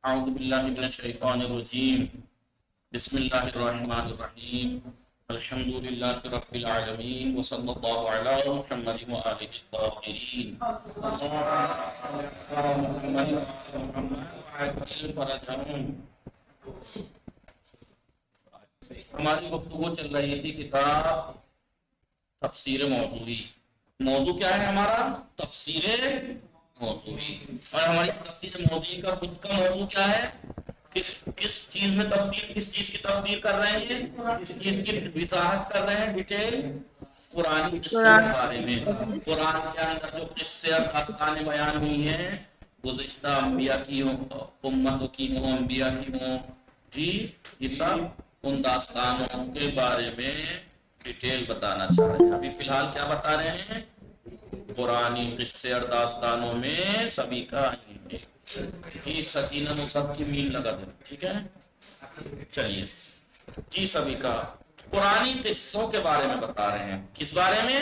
اعوذ باللہ من الشیطان الرجیم بسم اللہ الرحمن الرحیم الحمد للہ رب العالمین وصلی اللہ علی محمد وآلہ الطاہرین ہماری گفتگو چل رہی تھی کتاب تفسیر موضوعی. موضوع کیا ہے ہمارا؟ تفسیر موضوعی. اور ہماری تفسیر موضوعی کا خود کا موضوع کیا ہے؟ کس چیز میں تفسیر، کس چیز کی تفسیر کر رہے ہیں، کس چیز کی وضاحت کر رہے ہیں، ڈیٹیل قرآنی قصوں کے بارے میں. قرآن کے اندر جو قصے اور داستانیں بیان ہوئی ہیں گزشتہ انبیاء کی ہوں، امتوں کی ہوں، انبیاء کی ہوں، جی یہ سب ان داستانوں کے بارے میں ڈیٹیل بتانا چاہ رہے ہیں. ابھی فی الحال کیا بتا رہے ہیں؟ قرآنی قصے اور داستانوں میں سبھی کا جی سکینہ مصحف کی مین لگا دیں، ٹھیک ہے. چلیے جی سبھی کا قرآنی قصوں کے بارے میں بتا رہے ہیں. کس بارے میں؟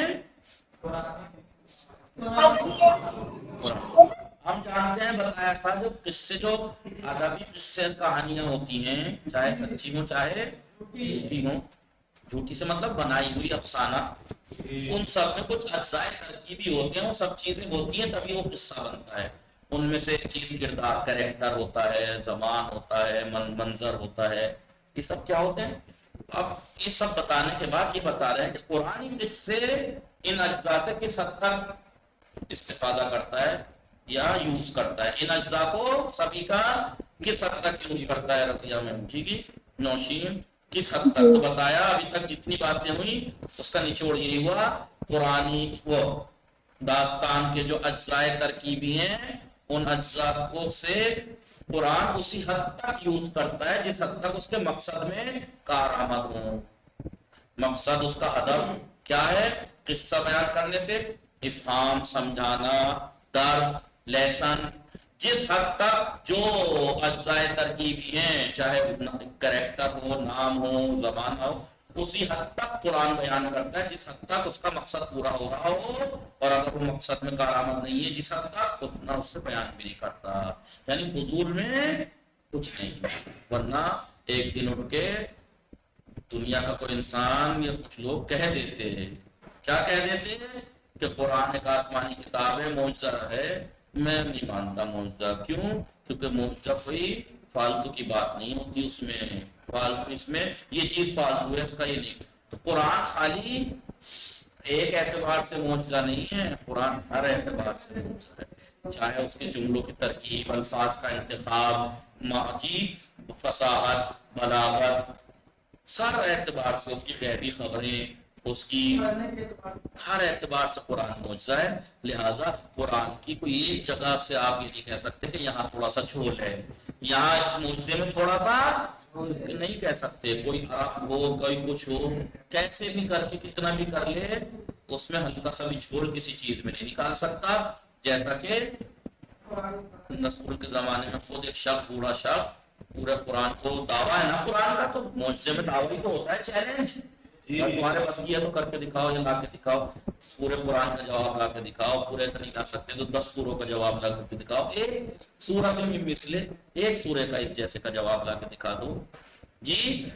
ہم جانتے ہیں، بتایا تھا جو قصے، جو ادبی قصے کہانیاں ہوتی ہیں، چاہے سچی ہوں چاہے جھوٹی ہوں. جھوٹی سے مطلب بنائی ہوئی افسانہ، ان سب میں کچھ اجزائے ترکیبی ہوتے ہیں. وہ سب چیزیں ہوتی ہیں تبھی وہ قصہ بنتا ہے. ان میں سے ایک چیز کردار، کریکٹر ہوتا ہے، زمان ہوتا ہے، منظر ہوتا ہے. یہ سب کیا ہوتے ہیں؟ اب یہ سب بتانے کے بعد یہ بتا رہے ہیں کہ قرآنی قصے ان اجزاء سے کس حد تک استفادہ کرتا ہے یا یوز کرتا ہے. ان اجزاء کو سبھی کا کس حد تک یوز کرتا ہے رضیہ میں، ٹھیک ہے نوشین؟ کس حد تک تو بتایا. ابھی تک جتنی باتیں ہوئی اس کا نچوڑ یہی ہوا، قرآنی وہ داستان کے جو اجزائے ترکیبی ہیں ان اجزاء کو سے قرآن اسی حد تک یوز کرتا ہے جس حد تک اس کے مقصد میں کارآمد ہوں. مقصد، اس کا ہدف کیا ہے؟ قصہ بیان کرنے سے افہام، سمجھانا، درس، لیسن. جس حد تک جو اجزائے ترکیبی ہیں، چاہے کریکٹر ہو، نام ہو، زبان ہو، اسی حد تک قرآن بیان کرتا ہے جس حد تک اس کا مقصد پورا ہو رہا ہو. اور اگر وہ مقصد میں کارآمد نہیں ہے جس حد تک، اتنا اس سے بیان بھی نہیں کرتا. یعنی فضول میں کچھ نہیں. ورنہ ایک دن اٹھ کے دنیا کا کوئی انسان یا کچھ لوگ کہہ دیتے ہیں، کیا کہہ دیتے ہیں؟ کہ قرآن ایک آسمانی کتاب ہے، معجزہ ہے. میں نہیں مانتا معجزہ. کیوں؟ کیونکہ معجزہ کوئی فالتو کی بات نہیں ہوتی. اس میں فالتو، اس میں یہ چیز فالتو ہے، اس کا یہ نہیں. تو قرآن خالی ایک اعتبار سے معجزہ نہیں ہے، قرآن ہر اعتبار سے معجزہ ہے. چاہے اس کے جملوں کی ترکیب، الفاظ کا انتخاب، کی فصاحت، بلاغت، سر اعتبار سے، اس کی غیبی خبریں، اس کی ہر اعتبار سے قرآن معجزہ ہے. لہذا قرآن کی کوئی ایک جگہ سے آپ یہ نہیں کہہ سکتے کہ یہاں تھوڑا سا جھول ہے، یہاں اس معجزے میں تھوڑا سا نہیں کہہ سکتے. کوئی عرب ہو، کوئی کچھ ہو، کیسے بھی کر کے کتنا بھی کر لے، اس میں ہلکا سا بھی جھول کسی چیز میں نہیں نکال سکتا. جیسا کہ رسول کے زمانے میں خود ایک شخص، بوڑھا شخص، پورے قرآن کو دعویٰ ہے نا قرآن کا، تو معجزے میں دعویٰ تو ہوتا ہے، چیلنج. تمہارے بس کیا تو کر کے دکھاؤ یا لا کے دکھاؤ. پورے قرآن کا جواب لا کے دکھاؤ. پورے تو نہیں لا سکتے تو 10 سوروں کا جواب لا کر کے دکھاؤ. ایک سورت میں مثلے ایک سورے کا اس جیسے کا جواب لا کے دکھا دو جی.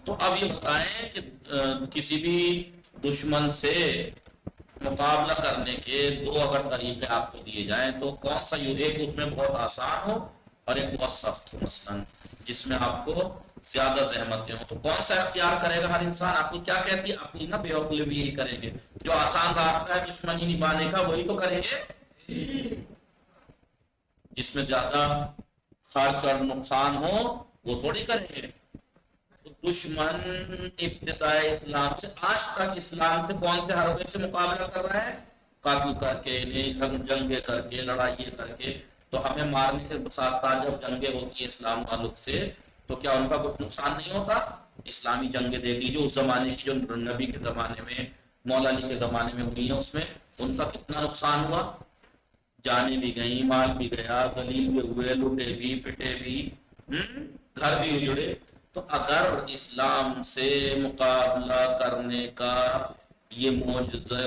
تو اب یہ بتائیں کہ کسی بھی دشمن سے مقابلہ کرنے کے دو اگر طریقے آپ کو دیے جائیں تو کون سا؟ ایک اس میں بہت آسان ہو اور ایک بہت سخت ہو، مثلا جس میں آپ کو زیادہ زحمتیں ہوں. تو کون سا اختیار کرے گا ہر انسان؟ آپ کو کیا کہتی ہے؟ اپنی نا بیوقوفی بھی یہی کریں گے. جو آسان راستہ ہے دشمنی نبھانے کا وہی تو کریں گے. جس میں زیادہ خرچ اور نقصان ہو وہ تھوڑی کریں گے. دشمن ابتدائے اسلام سے آج تک اسلام سے کون سے حربے سے مقابلہ کر رہا ہے؟ قتل کر کے، جنگیں کر کے، لڑائیاں کر کے. تو ہمیں مارنے کے ساتھ ساتھ جب جنگیں ہوتی ہیں اسلام والوں سے تو کیا ان کا کچھ نقصان نہیں ہوتا؟ اسلامی جنگیں دیکھ لیجیے اس زمانے کی، جو نبی کے زمانے میں، مولا علی کے زمانے میں ہوئی ہیں، اس میں ان کا کتنا نقصان ہوا. جانیں بھی گئیں، مال بھی گیا، ذلیل بھی ہوئے، لوٹے بھی، پٹے بھی، گھر بھی اجڑے. تو اگر اسلام سے مقابلہ کرنے کا یہ معجزہ،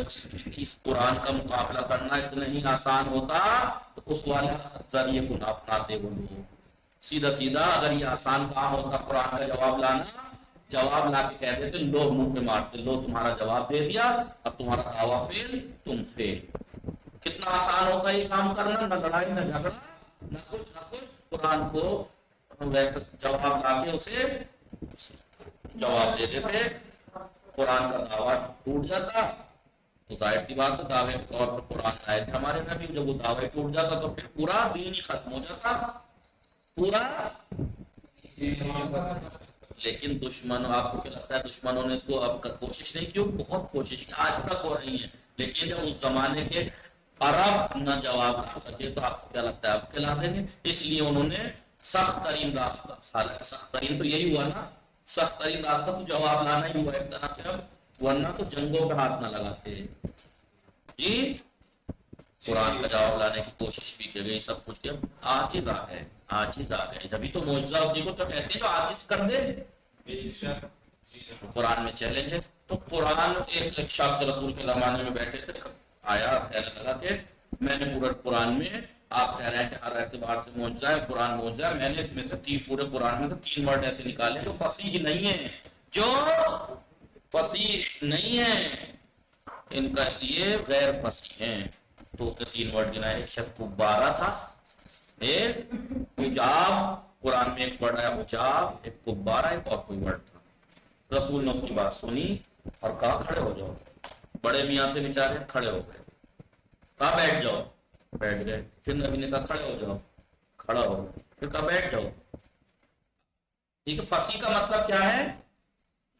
اس قرآن کا مقابلہ کرنا اتنا ہی آسان ہوتا تو اس والے ذریعے کو نہ اپناتے وہ لوگ. سیدھا سیدھا اگر یہ آسان کام ہوتا قرآن کا جواب لانا، جواب لا کے کہہ دیتے، لو منہ پہ مارتے، لو تمہارا جواب دے دیا، اب تمہارا دعویٰ فیل، تم فیل۔ کتنا آسان ہوتا ہے یہ کام کرنا، نہ لڑائی نہ جھگڑا نہ کچھ، قرآن کو ویسے جواب لا کے اسے جواب دے دیتے، قرآن کا دعویٰ ٹوٹ جاتا۔ تو ظاہر سی بات ہے دعوے کے طور پر قرآن آئے تھے ہمارے نبی، جب وہ دعوے ٹوٹ جاتا تو پھر پورا دین ہی ختم ہو جاتا، پورا۔ لیکن دشمن، آپ کو کیا لگتا ہے دشمنوں نے اس کو اب کوشش نہیں کی؟ بہت کوشش کی، آج تک ہو رہی ہے، لیکن جب اس زمانے کے عرب نہ جواب لا سکے تو آپ کو کیا لگتا ہے اب کے لا دیں گے؟ اس لیے انہوں نے سخت ترین راستہ، حالانکہ سخت ترین تو یہی ہوا نا، سخت ترین راستہ تو جواب لانا ہی ہوا ایک طرح سے، اب ورنہ تو جنگوں پہ ہاتھ نہ لگاتے جی۔ قرآن کا جواب لانے کی کوشش بھی کی گئی، سب کچھ کیا، عاجز آ گئے، عاجز آ گئے، جبھی تو معجزہ اسی کو تو کہتے ہیں جو عاجز کر دے۔ قرآن میں چیلنج ہے، تو قرآن ایک شخص رسول کے زمانے میں بیٹھے تھے، آیا کہنے لگا کہ میں نے پورے قرآن میں، آپ کہہ رہے ہیں کہ ہر اعتبار سے معجزہ ہے، قرآن معجزہ ہے، میں نے اس میں سے پورے قرآن میں سے 3 ورڈ ایسے نکالے جو فصیح نہیں ہیں، جو فصیح نہیں ہیں، ان کا اس لیے غیر فصیح ہیں۔ تو اس نے 3 ورڈ گنائے، ایک شخص کبارہ تھا، ایک عجاب، قرآن میں ایک ورڈ ہے عجاب، ایک کبارہ، ایک اور کوئی ورڈ تھا۔ رسول نے اس کی بات سنی اور کہا کھڑے ہو جاؤ۔ بڑے میاں تھے بیچارے، کھڑے ہو گئے، کہا بیٹھ جاؤ، بیٹھ گئے۔ پھر نبی نے کہا کھڑے ہو جاؤ، کھڑا ہو گئے، پھر کہا بیٹھ جاؤ۔ ٹھیک ہے، فصیح کا مطلب کیا ہے؟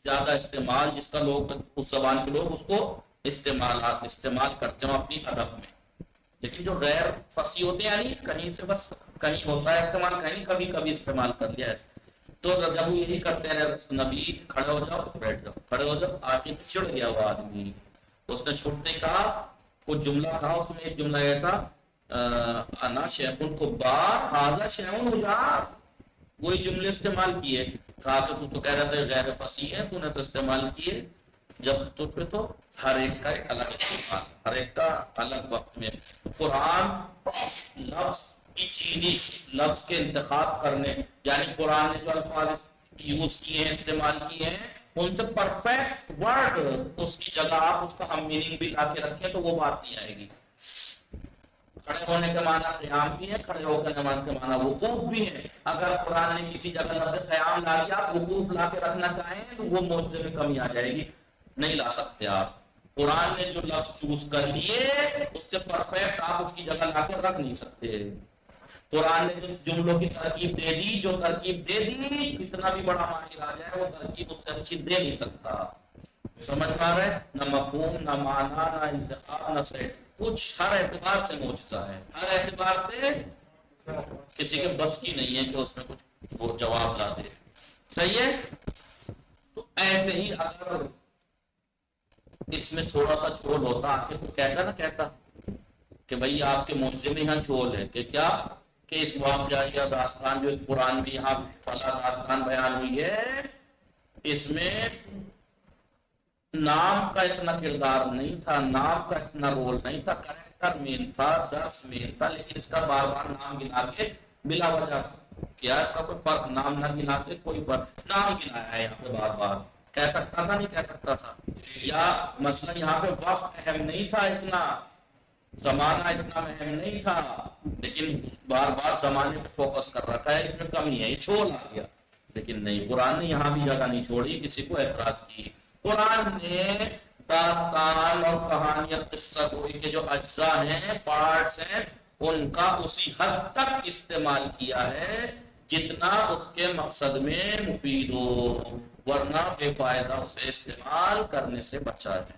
زیادہ استعمال، جس کا لوگ اس زبان کے لوگ اس کو استعمال کرتے ہوں اپنی ادب میں۔ لیکن جو غیر فصیح ہوتے ہیں، یعنی کہیں سے بس کہیں ہوتا ہے استعمال، کہیں کبھی کبھی استعمال کر لیا ایسے، تو جب وہ یہی کرتے رہے، نبی کھڑے ہو جاؤ، بیٹھ جاؤ، کھڑے ہو جاؤ، آخر چڑ گیا وہ آدمی، اس نے چھوٹتے کہا، کچھ جملہ کہا، اس میں ایک جملہ یہ تھا انا شیخ کبار ھذا شیخ عجاب، وہی جملے استعمال کیے، کہا کہ تو کہہ رہا تھا غیر فصیح ہے، تو نے تو استعمال کیے، جب تو ہر ایک کا ایک الگ استعمال، ہر ایک کا الگ وقت میں۔ قرآن لفظ کی چینی، لفظ کے انتخاب کرنے، یعنی قرآن نے جو الفاظ یوز کیے ہیں، استعمال کیے ہیں، ان سے پرفیکٹ ورڈ اس کی جگہ آپ اس کا ہم میننگ بھی لا کے رکھیں تو وہ بات نہیں آئے گی۔ کھڑے ہونے کے معنی قیام بھی ہے، کھڑے ہو کے معنی وقوف بھی ہے۔ اگر قرآن نے کسی جگہ لفظ قیام لا دیا، آپ وقوف لا کے رکھنا چاہیں تو وہ معجزے میں کمی آ جائے گی، نہیں لا سکتے آپ۔ قرآن نے جو لفظ چوز کر لیے اس سے پرفیکٹ آپ اس کی جگہ لا کے رکھ نہیں سکتے۔ قرآن نے جو جملوں کی ترکیب دے دی، جو ترکیب دے دی، کتنا بھی بڑا ماہر آ جائے وہ ترکیب اس سے اچھی دے نہیں سکتا۔ سمجھ میں آ رہا ہے؟ نہ مفہوم، نہ معنی، نہ انتخاب، نہ سیٹ، کچھ ہر اعتبار سے معجزہ ہے، ہر اعتبار سے کسی کے بس کی نہیں ہے کہ اس میں کچھ وہ جواب لا دے۔ صحیح ہے؟ تو ایسے ہی اگر اس میں تھوڑا سا چھول ہوتا، آخر کو کہتا کہ بھئی آپ کے معجزے میں یہاں چھول ہے، کہ کیا کہ اس واقعہ داستان جو اس قرآن میں یہاں فلاں داستان بیان ہوئی ہے، اس میں نام کا اتنا کردار نہیں تھا، نام کا اتنا رول نہیں تھا، کریکٹر مین تھا، درس مین تھا، لیکن اس کا بار بار نام گنا کے بلا وجہ کیا، اس کا کوئی فرق، نام نہ گنا کے کوئی فرق، نام گنایا ہے یہاں پہ بار بار، کہہ سکتا تھا نہیں کہہ سکتا تھا، یا مثلا یہاں پہ وقت اہم نہیں تھا اتنا، زمانہ اتنا اہم نہیں تھا، لیکن بار بار زمانے پہ فوکس کر رکھا ہے، اس میں کمی ہے، یہ چھول آ گیا۔ لیکن نہیں، قرآن نے یہاں بھی جگہ نہیں چھوڑی کسی کو اعتراض کی۔ قرآن نے داستان اور کہانیاں، قصہ گوئی کے جو اجزاء ہیں، پارٹس ہیں، ان کا اسی حد تک استعمال کیا ہے جتنا اس کے مقصد میں مفید ہو، ورنہ بے فائدہ اسے استعمال کرنے سے بچا ہے۔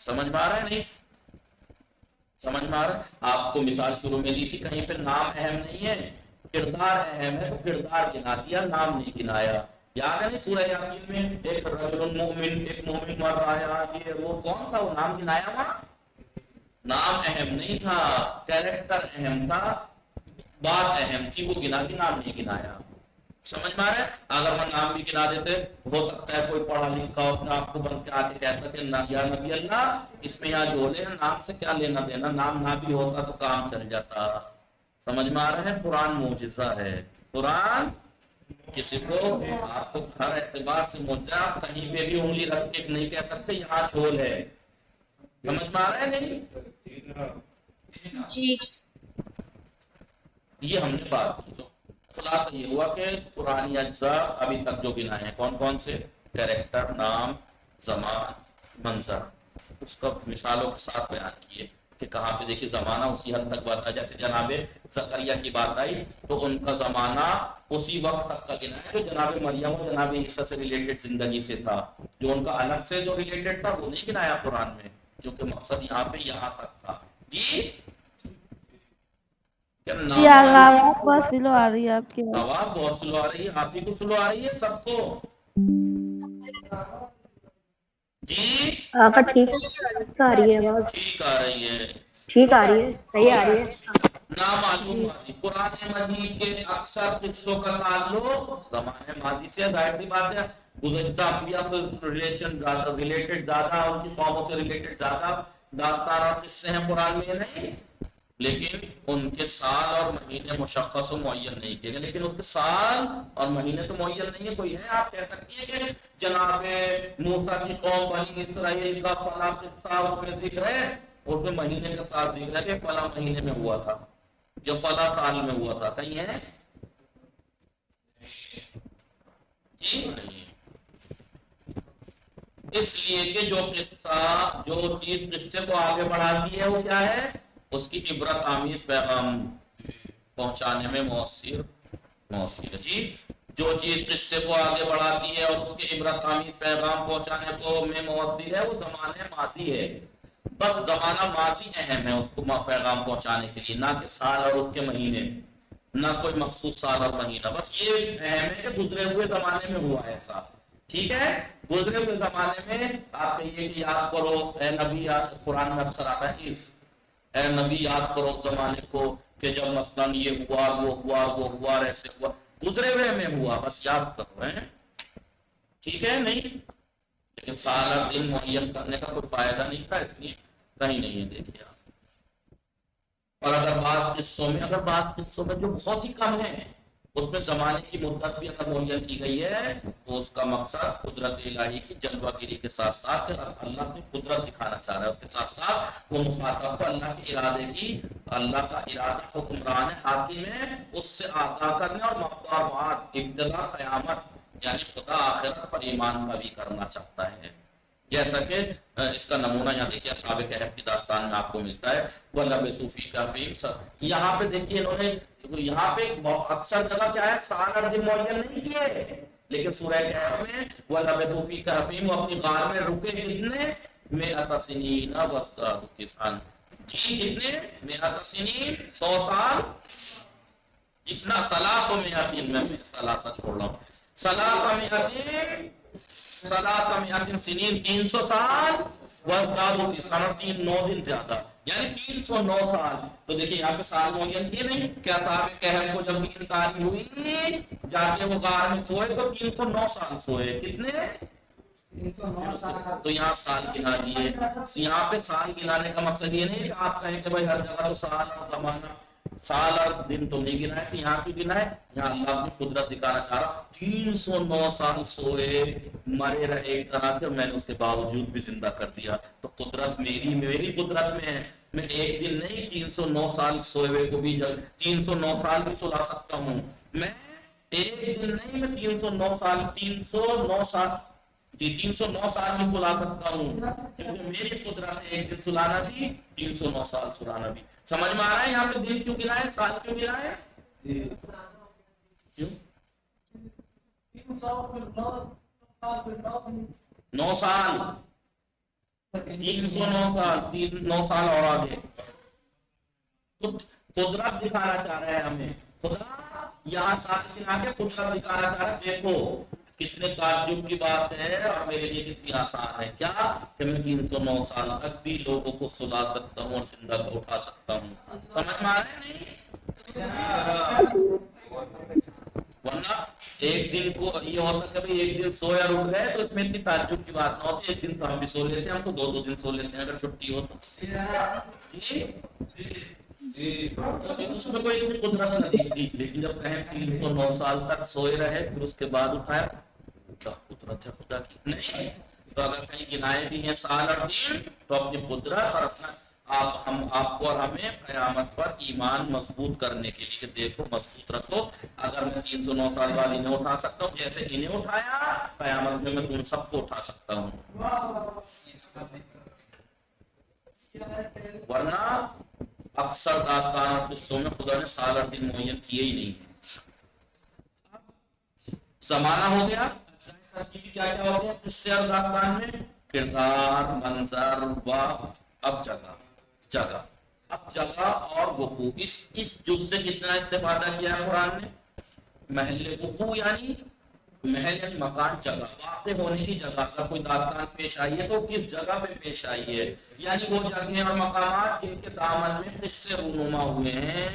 سمجھ میں آ رہا ہے نہیں؟ سمجھ میں آ رہا ہے؟ آپ کو مثال شروع میں دی تھی، کہیں پہ نام اہم نہیں ہے، کردار اہم ہے، تو کردار گنا دیا، نام نہیں گنایا۔ یاد ہے نہیں سورہ یاسین میں ایک رجل مومن، ایک مومن مر آیا، یہ وہ کون تھا، وہ نام گنایا وہاں؟ نام اہم نہیں تھا، کیریکٹر اہم تھا، بات اہم تھی، وہ گنا کے نام نہیں گنایا۔ سمجھ میں آ رہا ہے؟ اگر وہ نام بھی گنا دیتے، ہو سکتا ہے کوئی پڑھا لکھا اپنے آپ کو بن کے آ کے کہتا کہ یا نبی اللہ، اس میں یہاں جوڑے ہیں، نام سے کیا لینا دینا، نام نہ بھی ہوتا تو کام چل جاتا۔ سمجھ میں آ رہا ہے؟ قرآن معجزہ ہے، قرآن کسی کو آپ کو ہر اعتبار سے موجہ کہیں پہ بھی انگلی رکھ کے نہیں کہہ سکتے یہاں چھول ہے. سمجھ میں آ رہا ہے نہیں؟ یہ ہم نے بات کی. تو خلاصہ یہ ہوا کہ قرآنی اجزاء ابھی تک جو گنائے ہیں کون کون سے؟ کریکٹر، نام، زمان، منظر. اس کا مثالوں کے ساتھ بیان کیے کہ کہاں پہ دیکھیے زمانہ اسی حد تک بات ہے. جیسے جناب زکریا کی بات آئی تو ان کا زمانہ اسی وقت تک کا گنا ہے جو جناب مریم اور جناب عیسیٰ سے ریلیٹڈ زندگی سے تھا. جو ان کا الگ سے جو ریلیٹڈ تھا وہ نہیں گنایا قرآن میں، کیونکہ مقصد یہاں پہ یہاں تک تھا. جی آواز بہت سلو آ رہی ہے آپ کی. آواز بہت سلو آ رہی ہے. آپ ہی کو سلو آ رہی ہے سب کو؟ جی ٹھیک آ رہی ہے آواز، ٹھیک آ رہی ہے، ٹھیک آ رہی ہے، صحیح آ رہی ہے. نامعلوم ماضی. قرآن مجید کے اکثر قصوں کا تعلق زمانے ماضی سے. ظاہر سی بات ہے گزشتہ انبیاء سے ریلیٹڈ زیادہ، ان کی قوموں سے ریلیٹڈ زیادہ داستان اور قصے ہیں قرآن میں نہیں، لیکن ان کے سال اور مہینے مشخص و معین نہیں کیے گئے. لیکن اس کے سال اور مہینے تو معین نہیں ہے. کوئی ہے آپ کہہ سکتی ہیں کہ جناب موسیٰ کی قوم بنی اسرائیل کا فلاں قصہ اس میں ذکر ہے، اس میں مہینے کے ساتھ ذکر ہے کہ فلاں مہینے میں ہوا تھا یا فلاں سال میں ہوا تھا؟ کہیں ہے؟ جی نہیں. اس لیے کہ جو قصہ، جو چیز قصے کو آگے بڑھاتی ہے وہ کیا ہے؟ اس کی عبرت آمیز پیغام پہنچانے میں مؤثر. جی جو چیز قصے کو آگے بڑھاتی ہے اور اس کے عبرت آمیز پیغام پہنچانے کو میں مؤثر ہے وہ زمانہ ماضی ہے. بس زمانہ ماضی اہم ہے اس کو پیغام پہنچانے کے لیے، نہ کہ سال اور اس کے مہینے، نہ کوئی مخصوص سال اور مہینہ. بس یہ اہم ہے کہ گزرے ہوئے زمانے میں ہوا ایسا. ٹھیک ہے؟ گزرے ہوئے زمانے میں آپ کہیے کہ یاد کرو اے نبی، قرآن میں اکثر آتا ہے اس اے نبی یاد کرو زمانے کو کہ جب مثلا یہ ہوا وہ ہوا وہ ہوا ایسے ہوا. گزرے ہوئے میں ہوا، بس یاد کرو. ٹھیک ہے؟ نہیں لیکن سال اور دن معین کرنے کا کوئی فائدہ نہیں تھا، اس لیے کہیں نہیں ہے. دیکھیے آپ، اور اگر بعض قصوں میں جو بہت ہی کم ہے اس میں زمانے کی مدت بھی اگر معین کی گئی ہے تو اس کا مقصد قدرت الہی کی جلوہ گیری کے ساتھ ساتھ اللہ کی قدرت دکھانا چاہ رہا ہے. اس کے ساتھ ساتھ وہ مخاطب کو اللہ کے ارادے کی، اللہ کا ارادہ حکمران ہے، حاکم ہے، اس سے آگاہ کرنے اور مقامات ابتدا قیامت یعنی خدا آخرت پر ایمان کا بھی کرنا چاہتا ہے. جیسا کہ اس کا نمونہ یہاں دیکھیے اصحاب کہف کی داستان میں آپ کو ملتا ہے. وَلَبِثُوا فِي كَهْفِهِمْ یہاں پہ دیکھیے انہوں نے یہاں پہ اکثر جگہ کیا ہے سال اور دن معین نہیں کیے، لیکن سورہ کہف میں وَلَبِثُوا فِي كَهْفِهِمْ وہ اپنی غار میں رکے کتنے؟ 100 سنین وَازْدَادُوا تِسْعًا. جی کتنے؟ 100 سنین، 100 سال. جتنا 300 میں ثلاثہ چھوڑ رہا ہوں 300 سنین 300 سال وَازْدَادُوا تِسْعًا 9 دن زیادہ یعنی 309 سال. تو دیکھیں یہاں پہ سال معین کیے نہیں کیا صاحب کہف کو جب نیند طاری ہوئی جا کے وہ غار میں سوئے تو 309 سال سوئے. کتنے؟ تو یہاں سال گنا دیے. یہاں پہ سال گنانے کا مقصد یہ نہیں کہ آپ کہیں کہ بھائی ہر جگہ تو سال اور زمانہ سال اور دن تو نہیں گنا ہے کہ یہاں کیوں گنا ہے؟ یہاں اللہ اپنی قدرت دکھانا چاہ رہا. 309 سال سوئے مرے رہے ایک طرح سے، میں نے اس کے باوجود بھی زندہ کر دیا. تو قدرت میری قدرت میں ہے. میں ایک دن نہیں 309 سال سوئے ہوئے کو بھی 309 سال بھی سلا سکتا ہوں. میں ایک دن نہیں، میں 309 سال 309 سال بھی سلا سکتا ہوں کیونکہ میری قدرت ہے ایک دن سلانا بھی 309 سال سلانا بھی. سمجھ میں آ رہا ہے یہاں پہ دن کیوں گنا ہے، سال کیوں گنا ہے؟ کیوں 9 سال 309 سال 9 سال اور آگے. قدرت دکھانا چاہ رہا ہے ہمیں. خدا یہاں سال گنا کے قدرت دکھانا چاہ رہا ہے. دیکھو کتنے تعجب کی بات ہے اور میرے لیے کتنی آسان ہے کیا کہ میں 309 سال تک بھی لوگوں کو سلا سکتا ہوں اور زندہ کو اٹھا سکتا ہوں. سمجھ میں آ رہا ہے نہیں؟ ورنہ ایک دن کو یہ ہوتا کہ بھائی ایک دن سویا اور اٹھ گئے تو اس میں اتنی تعجب کی بات نہ ہوتی. ایک دن تو ہم بھی سو لیتے ہیں، ہم تو 2 دن سو لیتے ہیں اگر چھٹی ہو تو. اس میں کوئی اتنی قدرت نہیں تھی، لیکن جب کہیں 309 سال تک سوئے رہے پھر اس کے بعد اٹھایا، کیا قدرت ہے خدا کی؟ نہیں تو اگر کہیں گنائے بھی ہیں سال اور دن تو اپنی قدرت اور اپنا آپ کو اور ہمیں قیامت پر ایمان مضبوط کرنے کے لیے دیکھو مضبوط رکھو، اگر میں 309 سال بعد انہیں اٹھا سکتا ہوں جیسے انہیں اٹھایا، قیامت میں تم سب کو اٹھا سکتا ہوں، ورنہ اکثر داستان اور قصوں میں خدا نے سال اور دن معین کیے ہی نہیں ہیں۔ زمانہ ہو گیا، ترکیبی کیا کیا ہو گیا قصے اور داستان میں؟ کردار، منظر، وقت، اب جگہ اب جگہ اور وقوع۔ اس جز سے کتنا استفادہ کیا ہے قرآن نے؟ محل وقوع یعنی محل یعنی مکان، جگہ، واقع ہونے کی جگہ۔ اگر کوئی داستان پیش آئی ہے تو کس جگہ پہ پیش آئی ہے، یعنی وہ جگہیں اور مقامات جن کے دامن میں قصے رونما ہوئے ہیں۔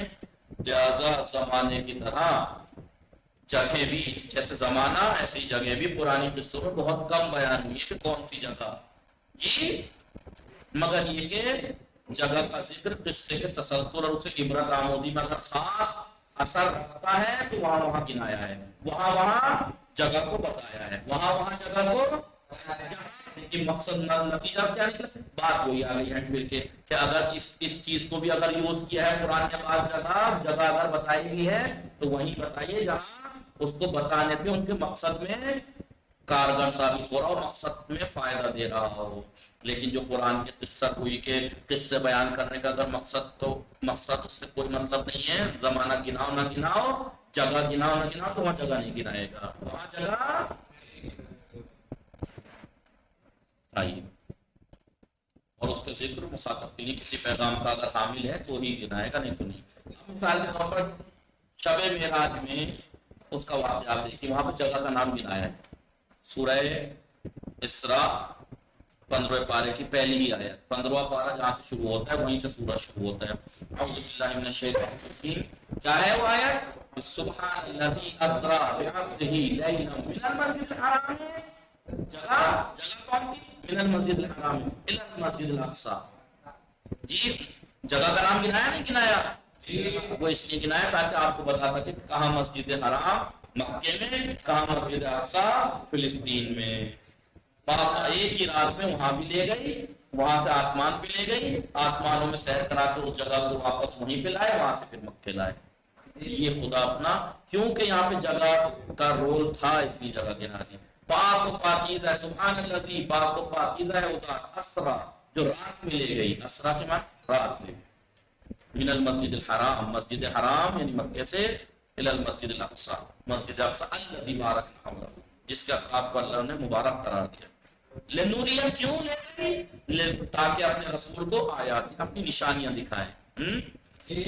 لہذا زمانے کی طرح جگہ بھی، جیسے زمانہ ایسی جگہ بھی پرانی قصوں میں بہت کم بیان ہوئی ہے کہ کون سی جگہ جی، مگر یہ کہ جگہ کا ذکر قصے کے تسلسل اور اسے عبرت آموزی میں اگر خاص اثر رکھتا ہے تو وہاں گنایا ہے، وہاں جگہ کو بتایا ہے، وہاں جگہ کو، لیکن مقصد نتیجہ کیا نکلا؟ بات وہی آ گئی ہے پھر کے کہ اگر اس چیز کو بھی اگر یوز کیا ہے قرآن کے بعد جگہ اگر بتائی بھی ہے تو وہیں بتائیے جہاں اس کو بتانے سے ان کے مقصد میں کارگر ثابت ہو رہا ہو، مقصد میں فائدہ دے رہا ہو۔ لیکن جو قرآن کی قصت ہوئی کہ قصے بیان کرنے کا اگر مقصد اس سے کوئی مطلب نہیں ہے، زمانہ گناؤ نہ گناؤ، جگہ گناؤ نہ گناؤ، تو وہاں جگہ نہیں گنائے گا، وہاں جگہ آئیے۔ اور اس کا ذکر مخاطب کے لیے کسی پیغام کا اگر حامل ہے تو ہی گنائے گا، نہیں تو نہیں۔ مثال کے طور پر شب معراج میں اس کا واقعہ آپ دیکھیے، وہاں پہ جگہ کا نام گنایا ہے، سورہ اسراء 15 پارے کی پہلی ہی آیت، 15واں پارہ جہاں سے شروع ہوتا ہے وہیں سے سورہ شروع ہوتا ہے۔ اعوذ باللہ من الشیطان الرجیم، کیا ہے وہ آیت؟ سبحان الذی اسری بعبدہ لیلا من المسجد الحرام، جگہ کون سی؟ من المسجد الحرام الی المسجد الاقصی۔ جی جگہ کا نام گنایا نہیں گنایا؟ وہ اس لیے گنایا تاکہ آپ کو بتا سکے کہ کہاں مسجد حرام مکے میں، کہاں مسجد اقصی فلسطین میں۔ ایک ہی رات میں وہاں بھی لے گئی، وہاں سے آسمان بھی لے گئی، آسمانوں میں سیر کرا کے اس جگہ کو واپس وہیں پہ لائے، وہاں سے پھر مکے لائے۔ یہ خدا اپنا، کیونکہ یہاں پہ جگہ کا رول تھا اس لیے جگہ گنا دی۔ پاک و پاکیزہ ہے، سبحان الذی، پاک و پاکیزہ ہے وہ ذات، اسرا جو رات میں لے گئی، اسرا کے معنی رات میں، من المسجد الحرام، مسجد حرام یعنی مکے سے، الی المسجد الاقصی، مسجد اقصی الذی بارکنا حولہ، جس کا خاص کو اللہ نے مبارک قرار دیا۔ لنوریا کیوں لے گئی؟ تاکہ اپنے رسول کو آیات، اپنی نشانیاں دکھائیں۔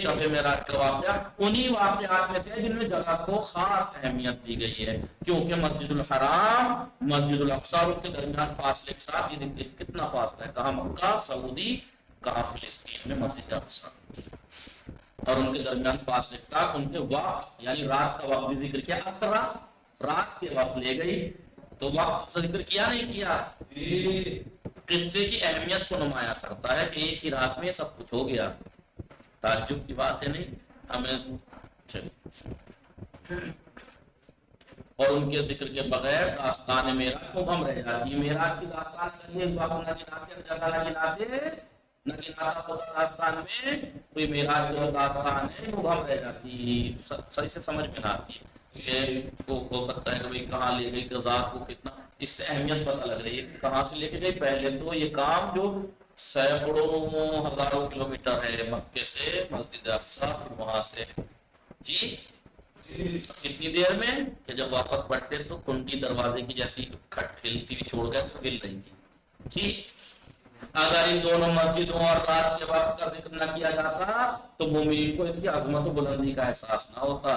شب معراج کا واقعہ انہی واقعات میں سے ہے جن میں جگہ کو خاص اہمیت دی گئی ہے، کیونکہ مسجد الحرام، مسجد الاقصی کے درمیان فاصلے کے ساتھ یہ دیکھیں کتنا فاصلہ ہے، کہاں مکہ سعودی، کہاں فلسطین میں مسجد اقصی، اور ان کے درمیان فاصلے کے ساتھ ان کے وقت یعنی رات کا وقت بھی ذکر کیا، اسرا رات کے وقت لے گئی، تو وقت ذکر کیا نہیں کیا، قصے کی اہمیت کو نمایاں کرتا ہے کہ ایک ہی رات میں سب کچھ ہو گیا، تعجب کی بات ہے نہیں ہمیں۔ اور ان کے ذکر کے بغیر داستان معراج مبہم رہ جاتی ہے۔ معراج کی داستان اگر یہ وقت نہ گناتے، جگہ نہ گناتا خدا داستان میں، تو یہ معراج کی جو داستان ہے مبہم رہ جاتی، صحیح سے سمجھ میں نہ آتی کہ ہو سکتا ہے کہ بھئی کہاں لے گئی، کہ ذات کو کتنا، اس سے اہمیت پتہ لگ رہی ہے کہاں سے لے کے گئی۔ پہلے تو یہ کام جو سینکڑوں ہزاروں کلومیٹر ہے مکے سے مسجد اقصی، وہاں سے جی کتنی دیر میں کہ جب واپس بڑھتے تو کنڈی دروازے کی جیسی کھٹ ہلتی ہوئی چھوڑ گئے تو ہل رہی تھی جی۔ اگر ان دونوں مسجدوں اور رات کے وقت کا ذکر نہ کیا جاتا تو مومنین کو اس کی عظمت و بلندی کا احساس نہ ہوتا۔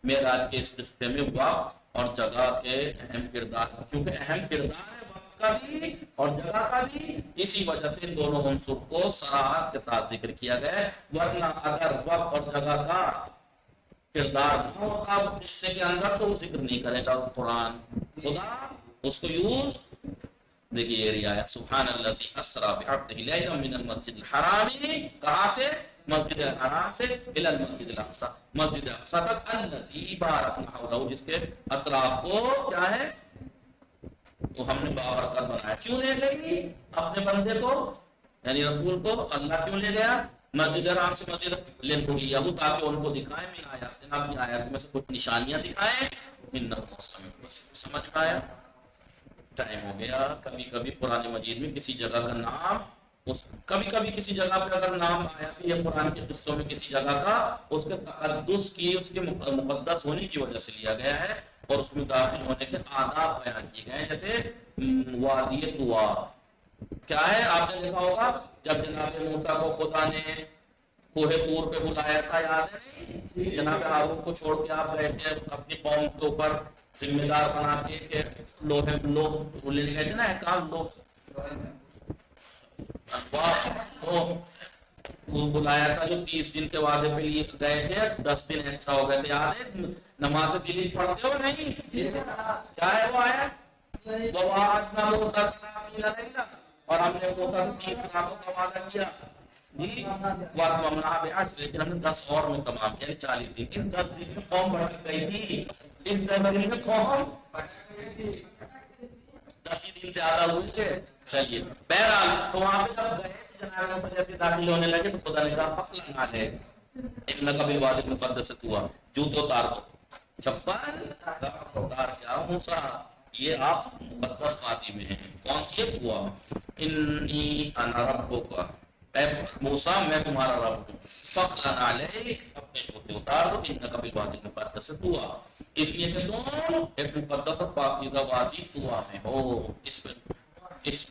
معراج کے اس قصے میں وقت اور جگہ کے اہم کردار، کیونکہ اہم کردار ہے وقت کا بھی اور جگہ کا بھی، اسی وجہ سے ان دونوں عنصر کو صراحت کے ساتھ ذکر کیا گیا ہے۔ ورنہ اگر وقت اور جگہ کا کردار نہ ہوتا قصے کے اندر تو وہ ذکر نہیں کرے گا قرآن، خدا اس کو یوز دیکھیے یہ رعایت، سبحان الذی اسری بعبدہ لیلا من المسجد الحرام، کہاں سے؟ مسجد الحرام سے الی المسجد الاقصی، مسجد اقصی تک، الذی بارکنا حولہ، جس کے اطراف کو کیا ہے وہ ہم نے بابرکت بنایا۔ کیوں لے گئی اپنے بندے کو یعنی رسول کو اللہ کیوں لے گیا مسجد حرام سے مسجد لنوریہ، تاکہ ان کو دکھائے من آیاتنا، اپنی آیات میں سے کچھ نشانیاں دکھائیں، سمجھ آیا؟ ٹائم ہو گیا۔ کبھی کبھی قرآن مجید میں کسی جگہ کا نام کبھی کبھی کسی جگہ پہ اگر نام آیا بھی ہے قرآن کے قصوں میں کسی جگہ کا، اس کے تقدس کی، اس کے مقدس ہونے کی وجہ سے لیا گیا ہے اور اس میں داخل ہونے کے آداب بیان کیے گئے ہیں، جیسے وادی طوا کیا ہے آپ نے دیکھا ہوگا جب جناب موسیٰ کو خدا نے کوہ طور پہ بلایا تھا، یاد ہے نہیں؟ جناب ہارون کو چھوڑ کے آپ گئے تھے اپنی قوم کے اوپر ذمہ دار بنا کے کہ لوہ لے گئے تھے نا احکام وہ بلایا تھا جو 30 دن کے وعدے پہ لیے گئے تھے، 10 دن ایکسٹرا ہو گئے تھے، یاد ہے؟ نماز جلیل پڑھتے ہو نہیں؟ کیا ہے وہ آیا وَوَعَدْنَا مُوسَىٰ 30 لَيْلَةً، اور ہم نے موسیٰ سے 30 راتوں کا وعدہ کیا جی وَأَتْمَمْنَاهَا بِعَشْرٍ، لیکن ہم نے 10 اور میں تمام کیا، 40 دن۔ ان 10 دن میں قوم بھٹک گئی تھی، اس 10 دن میں قوم 10 ہی دن سے زیادہ ہوئے تھے۔ چلیے بہرحال تو وہاں پہ جب گئے تو جناب موسیٰ جیسے داخل ہونے لگے تو خدا نے کہا فَخْلَعْنَ عَلَيْكَ إِنَّكَ بِالْوَادِ الْمُقَدَّسِ طُوًى، جوتے اتار دو، چپل اتار کیا موسیٰ، یہ آپ مقدس وادی میں ہیں، کون سی ہے طوا میں، انی انا ربک، اے موسیٰ میں تمہارا رب ہوں، فَخْلَعْنَ عَلَيْكَ، اپنے جوتے اتار دو، إِنَّكَ بِالْوَادِ الْمُقَدَّسِ طُوًى، اس لیے کہ تم ایک مقدس اور پاکیزہ وادی طوا میں ہو۔ اس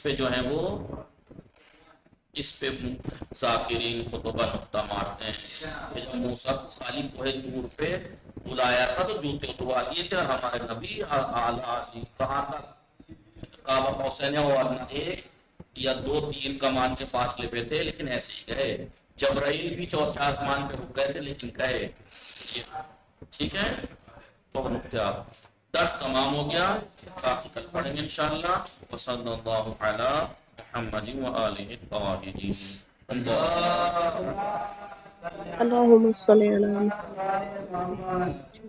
پہ جو ہے وہ اس پہ ذاکرین خطبہ نقطہ مارتے ہیں کہ جب موسیٰ کو خالی کوہ طور پہ بلایا تھا تو جوتے اتروا دیے تھے، اور ہمارے نبی اعلیٰ کہاں تک کعبہ قوسین اور ایک یا 2-3 کمان کے فاصلے پہ تھے، لیکن ایسے ہی گئے۔ جبرائیل بھی چوتھے آسمان پہ رک گئے تھے لیکن گئے۔ ٹھیک ہے تو نقطہ درس تمام ہو گیا، باقی کل پڑھیں گے انشاءاللہ۔ وصلی اللہ علی محمد وآلہ الطاہرین۔ اللهم صل على محمد